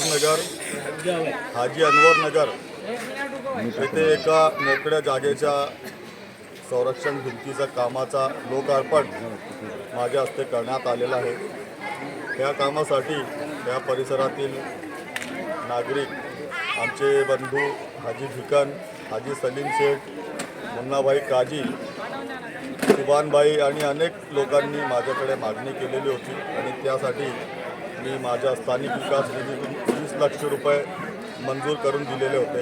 नगर हाजी अनवर नगर येथे एका मोकळ्या जागेच्या संरक्षण भिंतीचा कामाचा लोकार्पण माझ्या हस्ते करण्यात आलेला आहे। या कामासाठी या परिसरातील नागरिक आमचे बंधू हाजी भिकन, हाजी सलीम शेख, मुन्नाभाई काजी, सुभानभाई आणि अनेक लोकांनी माझ्याकडे मागणी केलेली होती आणि त्यासाठी मी माझ्या स्थानिक विकास निधीतून 30 लाख रुपये मंजूर करून दिलेले होते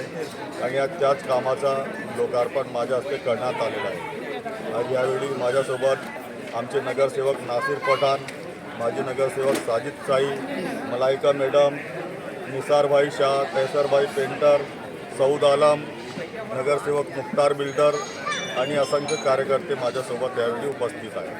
आणि आज त्याच कामाचा लोकार्पण माझ्या हस्ते करण्यात आलेला आहे। आज यावेळी माझ्यासोबत आमचे नगरसेवक नासिर पठाण, माजी नगरसेवक साजिद साई, मलाइका मॅडम, निसारभाई शाह, कैसरभाई पेंटर, सऊद आलम, नगरसेवक मुख्तार बिल्डर आणि असंख्य कार्यकर्ते माझ्यासोबत यावेळी उपस्थित आहेत।